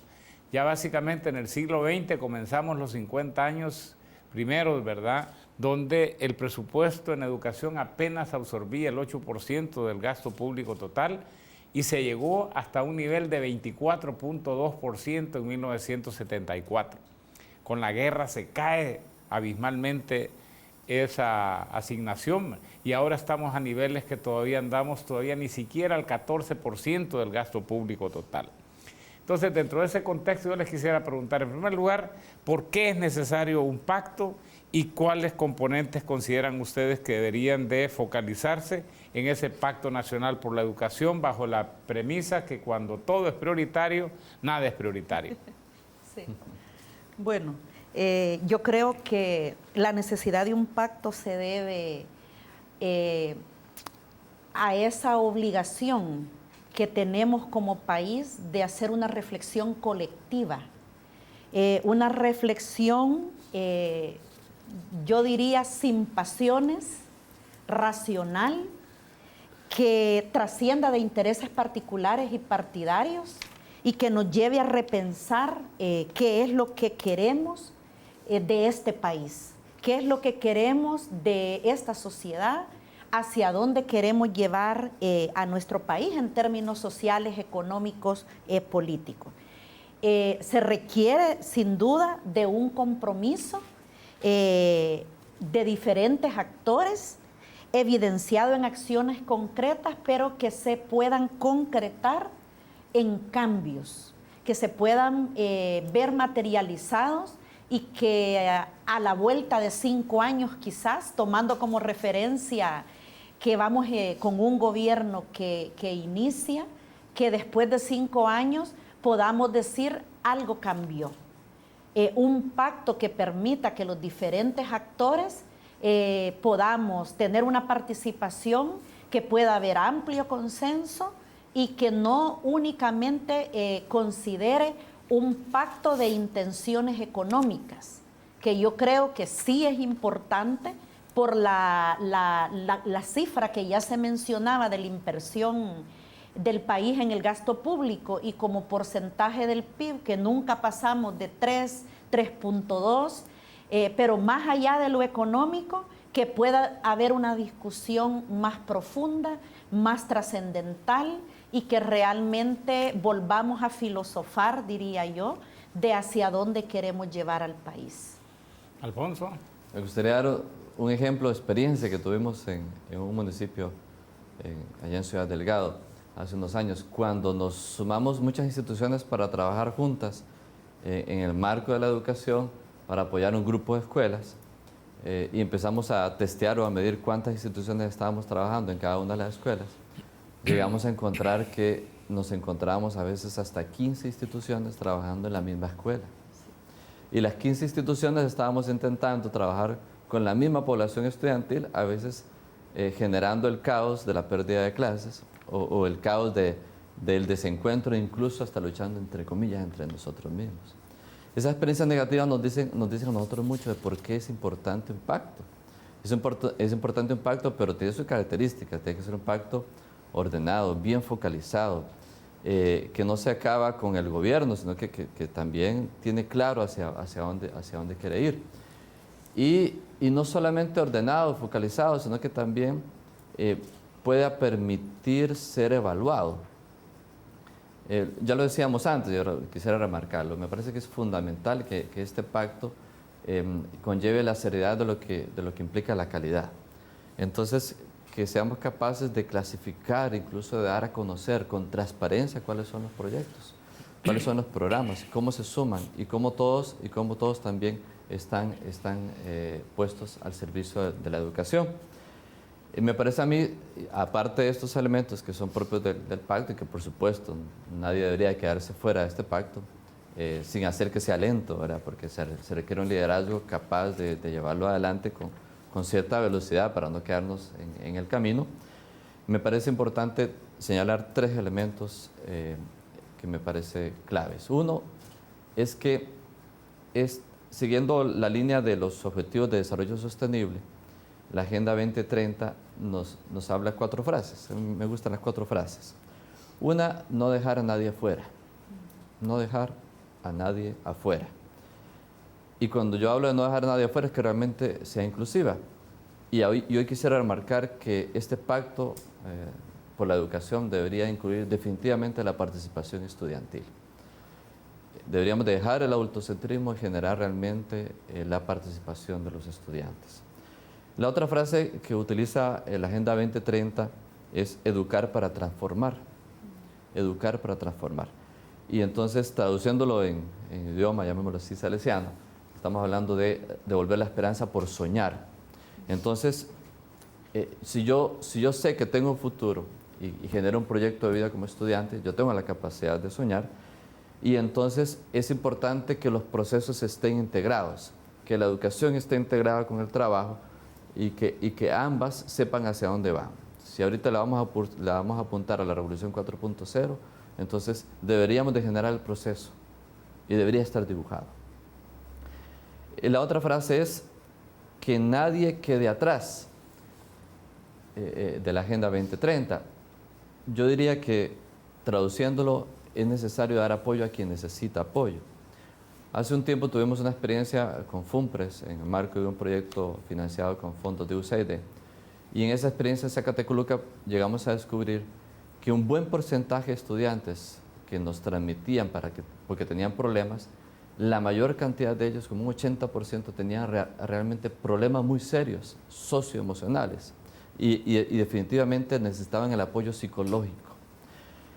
Ya básicamente en el siglo XX comenzamos los 50 años primeros, ¿verdad?, donde el presupuesto en educación apenas absorbía el 8% del gasto público total y se llegó hasta un nivel de 24.2% en 1974. Con la guerra se cae abismalmente esa asignación y ahora estamos a niveles que todavía andamos ni siquiera al 14% del gasto público total. Entonces, dentro de ese contexto, yo les quisiera preguntar, en primer lugar, ¿por qué es necesario un pacto y cuáles componentes consideran ustedes que deberían de focalizarse en ese Pacto Nacional por la Educación bajo la premisa que cuando todo es prioritario, nada es prioritario? Sí. Bueno, yo creo que la necesidad de un pacto se debe a esa obligación que tenemos como país de hacer una reflexión colectiva, una reflexión, yo diría, sin pasiones, racional, que trascienda de intereses particulares y partidarios y que nos lleve a repensar qué es lo que queremos de este país, qué es lo que queremos de esta sociedad, hacia dónde queremos llevar a nuestro país en términos sociales, económicos, políticos. Se requiere sin duda de un compromiso de diferentes actores, evidenciado en acciones concretas, pero que se puedan concretar en cambios, que se puedan ver materializados y que a la vuelta de 5 años quizás, tomando como referencia que vamos con un gobierno que inicia, que después de 5 años podamos decir algo cambió. Un pacto que permita que los diferentes actores podamos tener una participación, que pueda haber amplio consenso y que no únicamente considere un pacto de intenciones económicas, que yo creo que sí es importante por la cifra que ya se mencionaba de la inversión del país en el gasto público y como porcentaje del PIB, que nunca pasamos de 3.2, pero más allá de lo económico, que pueda haber una discusión más profunda, más trascendental y que realmente volvamos a filosofar, diría yo, de hacia dónde queremos llevar al país. Alfonso. Me gustaría dar un ejemplo de experiencia que tuvimos en un municipio allá en Ciudad Delgado hace unos años, cuando nos sumamos muchas instituciones para trabajar juntas en el marco de la educación para apoyar un grupo de escuelas y empezamos a testear o a medir cuántas instituciones estábamos trabajando en cada una de las escuelas. Llegamos a encontrar que nos encontrábamos a veces hasta 15 instituciones trabajando en la misma escuela. Y las 15 instituciones estábamos intentando trabajar con la misma población estudiantil, a veces generando el caos de la pérdida de clases o el caos del desencuentro, incluso hasta luchando, entre comillas, entre nosotros mismos. Esas experiencias negativas nos dicen a nosotros mucho de por qué es importante un pacto. Es importante un pacto, pero tiene sus características. Tiene que ser un pacto ordenado, bien focalizado, que no se acaba con el gobierno, sino que también tiene claro hacia dónde quiere ir. Y no solamente ordenado, focalizado, sino que también pueda permitir ser evaluado. Ya lo decíamos antes, yo quisiera remarcarlo, me parece que es fundamental que este pacto conlleve la seriedad de lo que implica la calidad. Entonces, que seamos capaces de clasificar, incluso de dar a conocer con transparencia cuáles son los proyectos, cuáles son los programas, cómo se suman y cómo todos también están puestos al servicio de la educación. Me parece a mí, aparte de estos elementos que son propios del pacto y que por supuesto nadie debería quedarse fuera de este pacto, sin hacer que sea lento, ¿verdad? Porque se requiere un liderazgo capaz de llevarlo adelante con cierta velocidad para no quedarnos en el camino. Me parece importante señalar 3 elementos que me parece claves. Uno es que siguiendo la línea de los Objetivos de Desarrollo Sostenible, la Agenda 2030 nos habla 4 frases. Me gustan las 4 frases. Una, no dejar a nadie afuera. No dejar a nadie afuera. Y cuando yo hablo de no dejar a nadie afuera es que realmente sea inclusiva. Y hoy quisiera remarcar que este pacto por la educación debería incluir definitivamente la participación estudiantil. Deberíamos dejar el adultocentrismo y generar realmente la participación de los estudiantes. La otra frase que utiliza la Agenda 2030 es educar para transformar. Educar para transformar. Y entonces, traduciéndolo en idioma, llamémoslo así, salesiano, estamos hablando de devolver la esperanza por soñar. Entonces, si yo sé que tengo un futuro y genero un proyecto de vida como estudiante, yo tengo la capacidad de soñar, y entonces es importante que los procesos estén integrados, que la educación esté integrada con el trabajo y que ambas sepan hacia dónde van. Si ahorita la vamos a apuntar a la Revolución 4.0, entonces deberíamos de generar el proceso y debería estar dibujado. La otra frase es que nadie quede atrás de la Agenda 2030. Yo diría que, traduciéndolo, es necesario dar apoyo a quien necesita apoyo. Hace un tiempo tuvimos una experiencia con FUNPRES en el marco de un proyecto financiado con fondos de USAID. Y en esa experiencia en Zacatecoluca llegamos a descubrir que un buen porcentaje de estudiantes que nos transmitían porque tenían problemas, la mayor cantidad de ellos, como un 80%, tenían realmente problemas muy serios, socioemocionales, y definitivamente necesitaban el apoyo psicológico.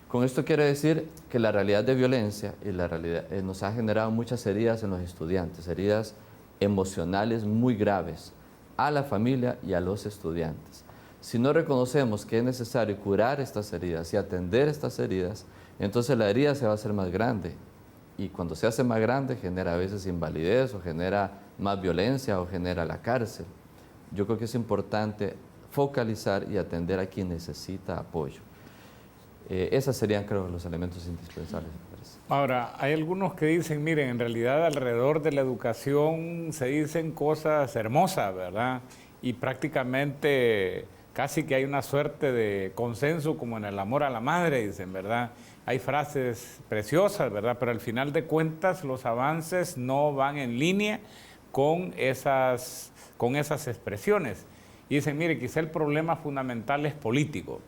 Con esto quiero decir que la realidad de violencia y la realidad, nos ha generado muchas heridas en los estudiantes, heridas emocionales muy graves a la familia y a los estudiantes. Si no reconocemos que es necesario curar estas heridas y atender estas heridas, entonces la herida se va a hacer más grande. Y cuando se hace más grande, genera a veces invalidez, o genera más violencia, o genera la cárcel. Yo creo que es importante focalizar y atender a quien necesita apoyo. Esos serían, creo, los elementos indispensables. Ahora, hay algunos que dicen, miren, en realidad alrededor de la educación se dicen cosas hermosas, ¿verdad? Y prácticamente casi que hay una suerte de consenso como en el amor a la madre, dicen, ¿verdad? Hay frases preciosas, ¿verdad? Pero al final de cuentas los avances no van en línea con esas expresiones. Y dicen, mire, quizá el problema fundamental es político,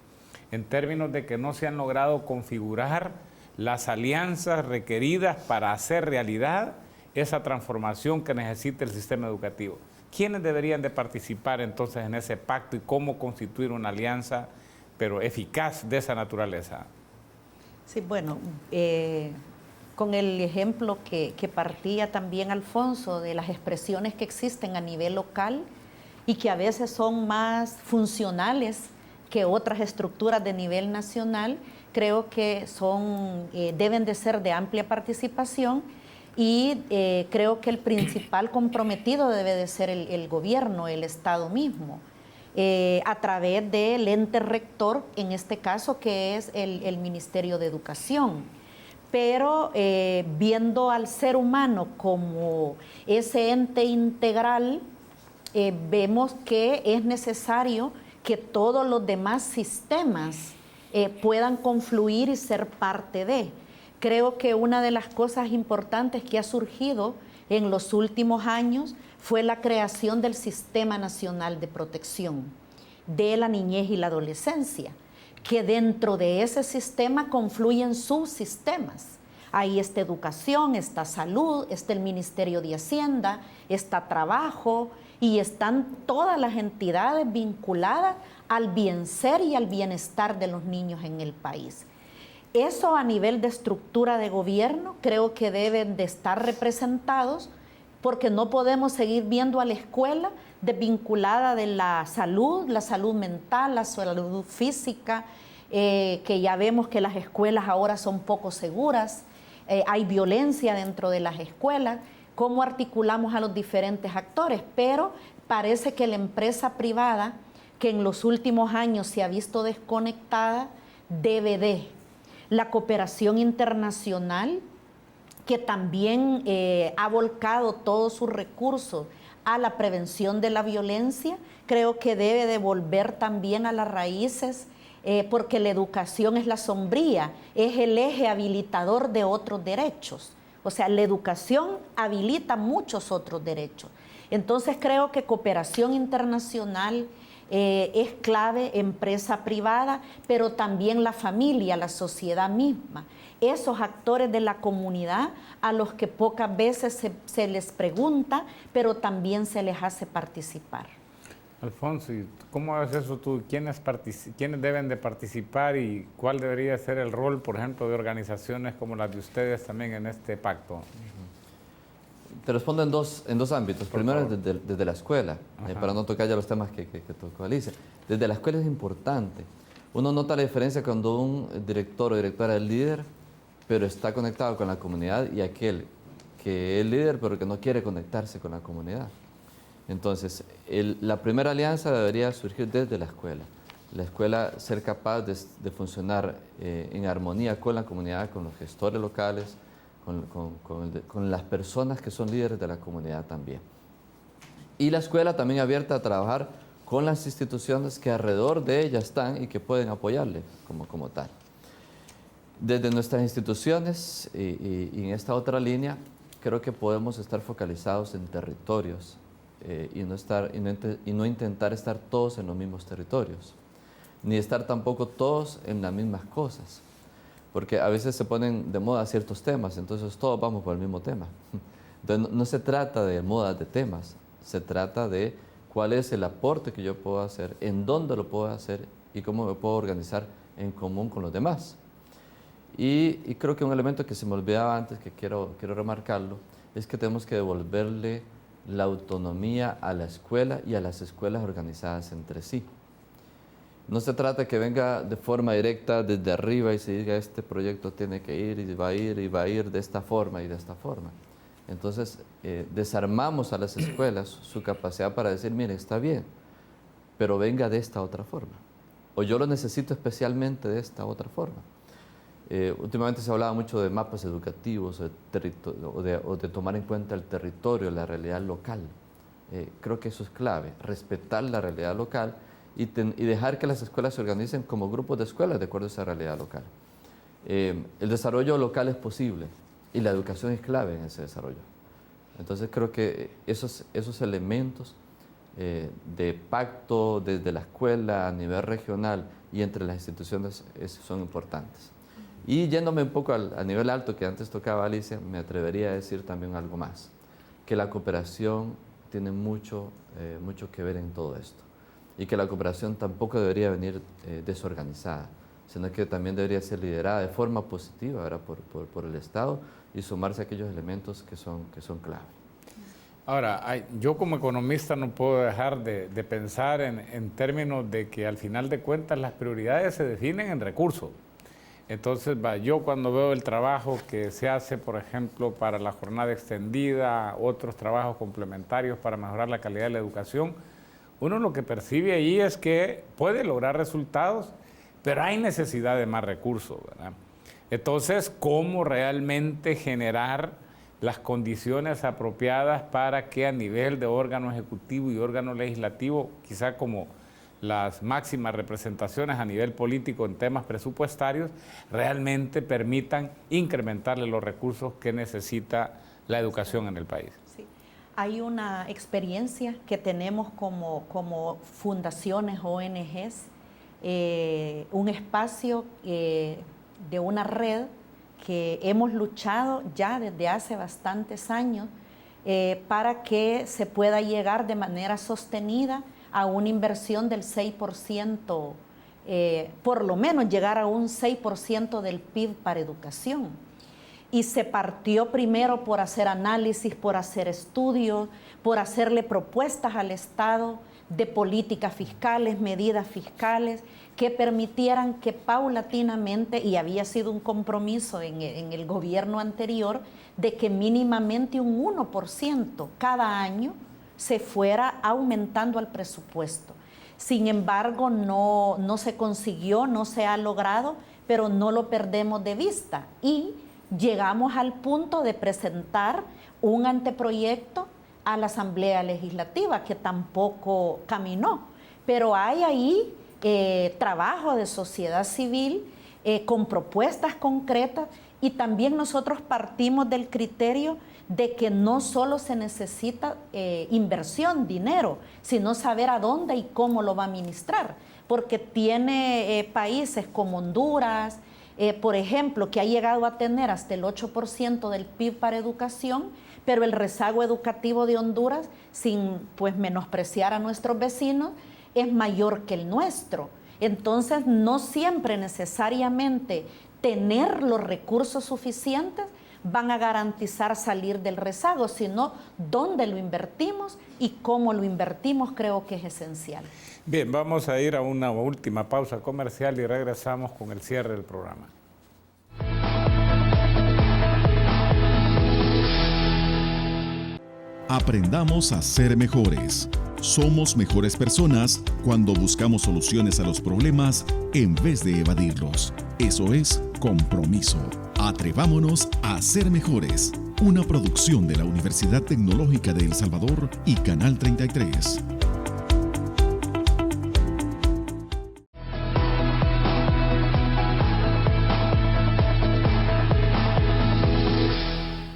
en términos de que no se han logrado configurar las alianzas requeridas para hacer realidad esa transformación que necesita el sistema educativo. ¿Quiénes deberían de participar entonces en ese pacto y cómo constituir una alianza, pero eficaz, de esa naturaleza? Sí, bueno, con el ejemplo que partía también Alfonso de las expresiones que existen a nivel local y que a veces son más funcionales que otras estructuras de nivel nacional, creo que deben de ser de amplia participación, y creo que el principal comprometido debe de ser el gobierno, el Estado mismo, a través del ente rector, en este caso que es el Ministerio de Educación. Pero viendo al ser humano como ese ente integral, vemos que es necesario que todos los demás sistemas puedan confluir y ser parte de. Creo que una de las cosas importantes que ha surgido en los últimos años fue la creación del Sistema Nacional de Protección de la Niñez y la Adolescencia, que dentro de ese sistema confluyen subsistemas. Ahí está educación, está salud, está el Ministerio de Hacienda, está trabajo, y están todas las entidades vinculadas al bien ser y al bienestar de los niños en el país. Eso a nivel de estructura de gobierno creo que deben de estar representados, porque no podemos seguir viendo a la escuela desvinculada de la salud mental, la salud física, que ya vemos que las escuelas ahora son poco seguras, hay violencia dentro de las escuelas. Cómo articulamos a los diferentes actores, pero parece que la empresa privada, que en los últimos años se ha visto desconectada, debe de. La cooperación internacional, que también ha volcado todos sus recursos a la prevención de la violencia, creo que debe de volver también a las raíces, porque la educación es la sombría, es el eje habilitador de otros derechos. O sea, la educación habilita muchos otros derechos. Entonces creo que cooperación internacional es clave, empresa privada, pero también la familia, la sociedad misma. Esos actores de la comunidad a los que pocas veces se les pregunta, pero también se les hace participar. Alfonso, ¿y cómo haces eso tú? ¿Quiénes deben de participar y cuál debería ser el rol, por ejemplo, de organizaciones como las de ustedes también en este pacto? Te respondo en dos ámbitos. Primero, desde la escuela, para no tocar ya los temas que tocó Alicia. Desde la escuela es importante. Uno nota la diferencia cuando un director o directora es líder, pero está conectado con la comunidad, y aquel que es líder, pero que no quiere conectarse con la comunidad. Entonces, la primera alianza debería surgir desde la escuela. La escuela ser capaz de funcionar en armonía con la comunidad, con los gestores locales, con las personas que son líderes de la comunidad también. Y la escuela también abierta a trabajar con las instituciones que alrededor de ella están y que pueden apoyarle como tal. Desde nuestras instituciones y en esta otra línea, creo que podemos estar focalizados en territorios y no intentar estar todos en los mismos territorios, ni estar tampoco todos en las mismas cosas, porque a veces se ponen de moda ciertos temas, entonces todos vamos por el mismo tema. Entonces no se trata de moda de temas, se trata de cuál es el aporte que yo puedo hacer, en dónde lo puedo hacer y cómo me puedo organizar en común con los demás. Y creo que un elemento que se me olvidaba antes, que quiero remarcarlo, es que tenemos que devolverle la autonomía a la escuela y a las escuelas organizadas entre sí. No se trata que venga de forma directa desde arriba y se diga este proyecto tiene que ir y va a ir y va a ir de esta forma y de esta forma. Entonces, desarmamos a las escuelas su capacidad para decir, mire, está bien, pero venga de esta otra forma. O yo lo necesito especialmente de esta otra forma. Últimamente se hablaba mucho de mapas educativos o de tomar en cuenta el territorio, la realidad local. Creo que eso es clave, respetar la realidad local y dejar que las escuelas se organicen como grupos de escuelas de acuerdo a esa realidad local. El desarrollo local es posible y la educación es clave en ese desarrollo. Entonces creo que esos elementos de pacto desde la escuela a nivel regional y entre las instituciones son importantes. Y yéndome un poco a nivel alto que antes tocaba Alicia, me atrevería a decir también algo más, que la cooperación tiene mucho que ver en todo esto y que la cooperación tampoco debería venir desorganizada, sino que también debería ser liderada de forma positiva, ¿verdad? por el Estado y sumarse a aquellos elementos que son clave. Ahora, yo como economista no puedo dejar de pensar en términos de que al final de cuentas las prioridades se definen en recursos. Entonces, yo cuando veo el trabajo que se hace, por ejemplo, para la jornada extendida, otros trabajos complementarios para mejorar la calidad de la educación, uno lo que percibe ahí es que puede lograr resultados, pero hay necesidad de más recursos, ¿verdad? Entonces, ¿cómo realmente generar las condiciones apropiadas para que a nivel de órgano ejecutivo y órgano legislativo, quizá como las máximas representaciones a nivel político en temas presupuestarios, realmente permitan incrementarle los recursos que necesita la educación en el país? Sí. Hay una experiencia que tenemos como fundaciones, ONGs, un espacio de una red que hemos luchado ya desde hace bastantes años para que se pueda llegar de manera sostenida a una inversión del 6%, por lo menos llegar a un 6% del PIB para educación. Y se partió primero por hacer análisis, por hacer estudios, por hacerle propuestas al Estado de políticas fiscales, medidas fiscales, que permitieran que paulatinamente, y había sido un compromiso en el gobierno anterior, de que mínimamente un 1% cada año se fuera aumentando al presupuesto. Sin embargo, no se consiguió, no se ha logrado, pero no lo perdemos de vista. Y llegamos al punto de presentar un anteproyecto a la Asamblea Legislativa, que tampoco caminó. Pero hay ahí trabajo de sociedad civil con propuestas concretas, y también nosotros partimos del criterio de que no solo se necesita inversión, dinero, sino saber a dónde y cómo lo va a administrar, porque tiene países como Honduras, por ejemplo, que ha llegado a tener hasta el 8% del PIB para educación, pero el rezago educativo de Honduras, sin pues menospreciar a nuestros vecinos, es mayor que el nuestro. Entonces, no siempre necesariamente tener los recursos suficientes van a garantizar salir del rezago, sino dónde lo invertimos y cómo lo invertimos, creo que es esencial. Bien, vamos a ir a una última pausa comercial y regresamos con el cierre del programa. Aprendamos a ser mejores. Somos mejores personas cuando buscamos soluciones a los problemas en vez de evadirlos. Eso es compromiso. Atrevámonos a ser mejores. Una producción de la Universidad Tecnológica de El Salvador y Canal 33.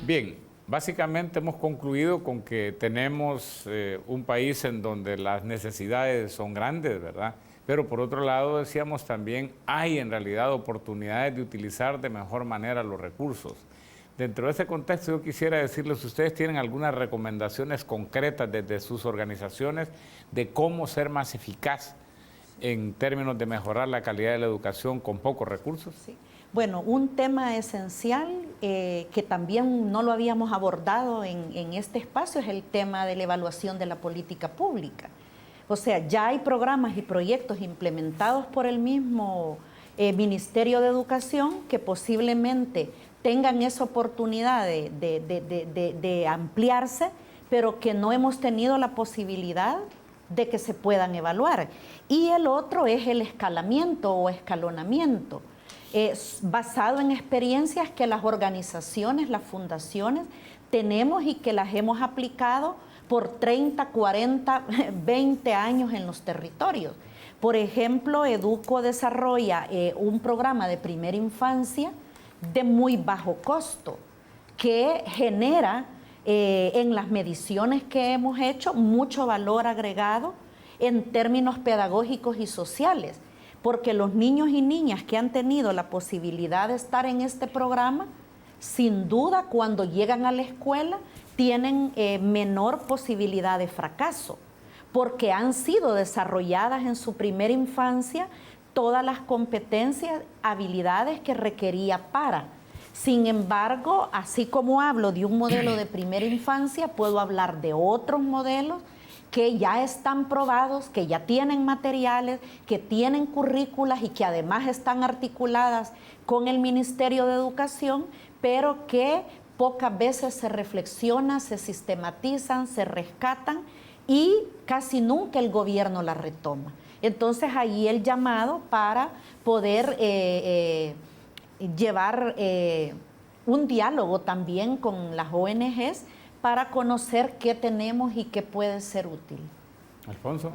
Bien, básicamente hemos concluido con que tenemos un país en donde las necesidades son grandes, ¿verdad? Pero por otro lado, decíamos también, hay en realidad oportunidades de utilizar de mejor manera los recursos. Dentro de ese contexto yo quisiera decirles, si ustedes tienen algunas recomendaciones concretas desde sus organizaciones de cómo ser más eficaz en términos de mejorar la calidad de la educación con pocos recursos. Sí. Bueno, un tema esencial que también no lo habíamos abordado en este espacio es el tema de la evaluación de la política pública. O sea, ya hay programas y proyectos implementados por el mismo Ministerio de Educación que posiblemente tengan esa oportunidad de ampliarse, pero que no hemos tenido la posibilidad de que se puedan evaluar. Y el otro es el escalamiento o escalonamiento, basado en experiencias que las organizaciones, las fundaciones tenemos y que las hemos aplicado por 30, 40, 20 años en los territorios. Por ejemplo, Educo desarrolla un programa de primera infancia de muy bajo costo que genera en las mediciones que hemos hecho mucho valor agregado en términos pedagógicos y sociales, porque los niños y niñas que han tenido la posibilidad de estar en este programa, sin duda cuando llegan a la escuela tienen menor posibilidad de fracaso, porque han sido desarrolladas en su primera infancia todas las competencias, habilidades que requería para. Sin embargo, así como hablo de un modelo de primera infancia, puedo hablar de otros modelos que ya están probados, que ya tienen materiales, que tienen currículas y que además están articuladas con el Ministerio de Educación, pero que pocas veces se reflexionan, se sistematizan, se rescatan y casi nunca el gobierno la retoma. Entonces, ahí el llamado para poder llevar un diálogo también con las ONGs para conocer qué tenemos y qué puede ser útil. Alfonso.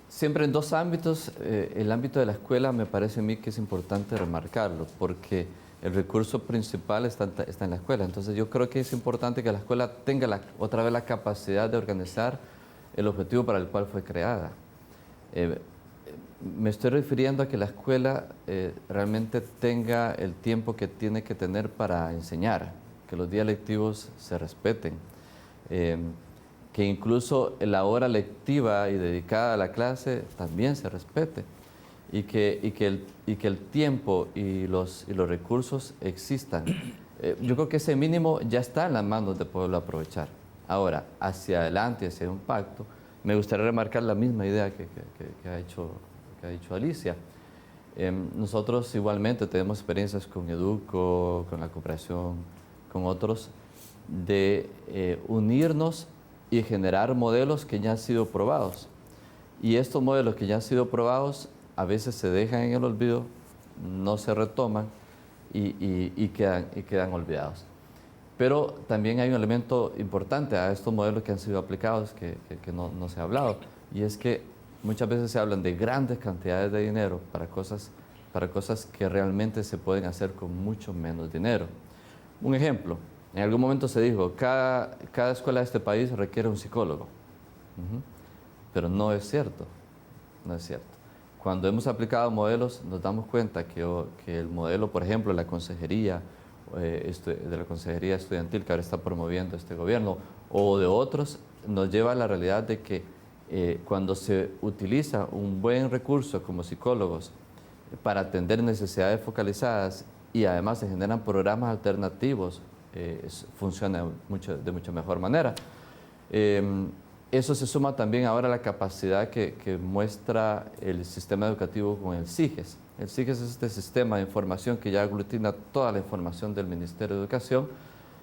Siempre en dos ámbitos. El ámbito de la escuela me parece a mí que es importante remarcarlo, porque el recurso principal está en la escuela. Entonces yo creo que es importante que la escuela tenga otra vez la capacidad de organizar el objetivo para el cual fue creada. Me estoy refiriendo a que la escuela realmente tenga el tiempo que tiene que tener para enseñar, que los días lectivos se respeten, que incluso la hora lectiva y dedicada a la clase también se respete, y que el tiempo y los recursos existan. Yo creo que ese mínimo ya está en las manos de poderlo aprovechar. Ahora, hacia adelante, hacia un pacto, me gustaría remarcar la misma idea que ha dicho Alicia. Nosotros igualmente tenemos experiencias con Educo, con la cooperación, con otros, de unirnos y generar modelos que ya han sido probados. Y estos modelos que ya han sido probados a veces se dejan en el olvido, no se retoman y quedan olvidados. Pero también hay un elemento importante a estos modelos que han sido aplicados que no se ha hablado, y es que muchas veces se hablan de grandes cantidades de dinero para cosas que realmente se pueden hacer con mucho menos dinero. Un ejemplo, en algún momento se dijo, cada escuela de este país requiere un psicólogo. Pero no es cierto, no es cierto. cuando hemos aplicado modelos nos damos cuenta que el modelo, por ejemplo, de la consejería estudiantil que ahora está promoviendo este gobierno o de otros, nos lleva a la realidad de que cuando se utiliza un buen recurso como psicólogos para atender necesidades focalizadas y además se generan programas alternativos, funciona de mucho mejor manera. Eso se suma también ahora a la capacidad que muestra el sistema educativo con el SIGES. El SIGES es este sistema de información que ya aglutina toda la información del Ministerio de Educación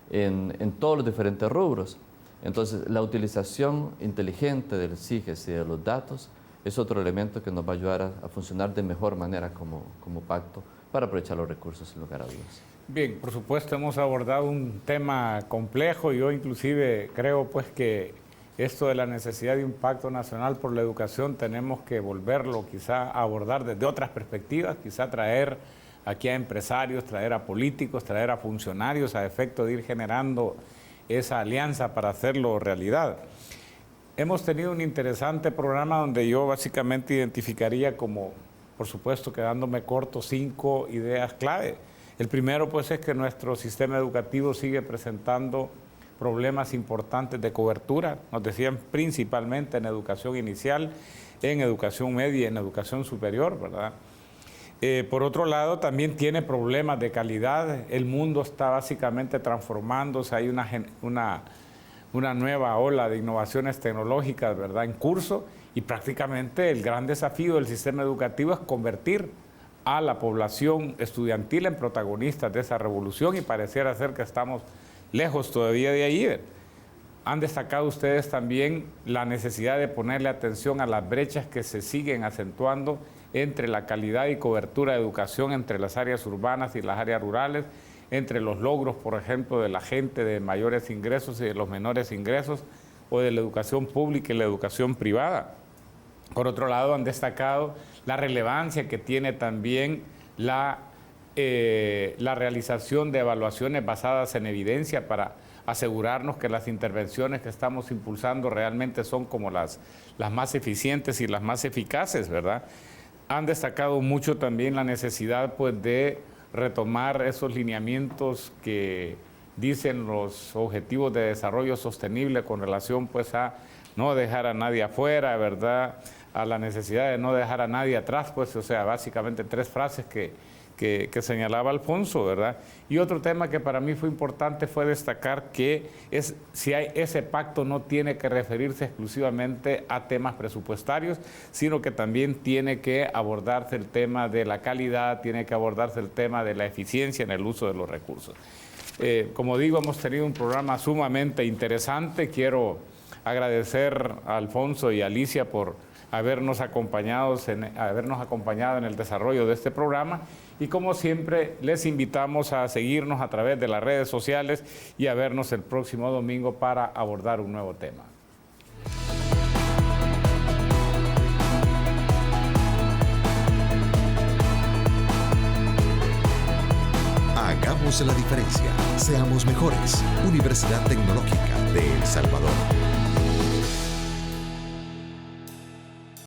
en todos los diferentes rubros. Entonces, la utilización inteligente del SIGES y de los datos es otro elemento que nos va a ayudar a funcionar de mejor manera como pacto para aprovechar los recursos sin lugar a dudas. Bien, por supuesto hemos abordado un tema complejo y yo inclusive creo pues que esto de la necesidad de un pacto nacional por la educación tenemos que volverlo quizá a abordar desde otras perspectivas, quizá traer aquí a empresarios, traer a políticos, traer a funcionarios a efecto de ir generando esa alianza para hacerlo realidad. Hemos tenido un interesante programa donde yo básicamente identificaría como, por supuesto quedándome corto, 5 ideas clave. El primero pues es que nuestro sistema educativo sigue presentando problemas importantes de cobertura, nos decían principalmente en educación inicial, en educación media y en educación superior, ¿verdad? Por otro lado, también tiene problemas de calidad, el mundo está básicamente transformándose, hay una nueva ola de innovaciones tecnológicas, ¿verdad?, en curso, y prácticamente el gran desafío del sistema educativo es convertir a la población estudiantil en protagonistas de esa revolución y pareciera ser que estamos lejos todavía de ahí. Han destacado ustedes también la necesidad de ponerle atención a las brechas que se siguen acentuando entre la calidad y cobertura de educación entre las áreas urbanas y las áreas rurales, entre los logros, por ejemplo, de la gente de mayores ingresos y de los menores ingresos, o de la educación pública y la educación privada. Por otro lado, han destacado la relevancia que tiene también la realización de evaluaciones basadas en evidencia para asegurarnos que las intervenciones que estamos impulsando realmente son como las más eficientes y las más eficaces, ¿verdad? Han destacado mucho también la necesidad pues, de retomar esos lineamientos que dicen los objetivos de desarrollo sostenible con relación pues, a no dejar a nadie afuera, ¿verdad? A la necesidad de no dejar a nadie atrás, pues, o sea, básicamente 3 frases que señalaba Alfonso, ¿verdad? Y otro tema que para mí fue importante fue destacar que ese pacto no tiene que referirse exclusivamente a temas presupuestarios, sino que también tiene que abordarse el tema de la calidad, tiene que abordarse el tema de la eficiencia en el uso de los recursos. Como digo, hemos tenido un programa sumamente interesante. Quiero agradecer a Alfonso y a Alicia por habernos acompañado en el desarrollo de este programa y como siempre les invitamos a seguirnos a través de las redes sociales y a vernos el próximo domingo para abordar un nuevo tema. Hagamos la diferencia. Seamos mejores. Universidad Tecnológica de El Salvador.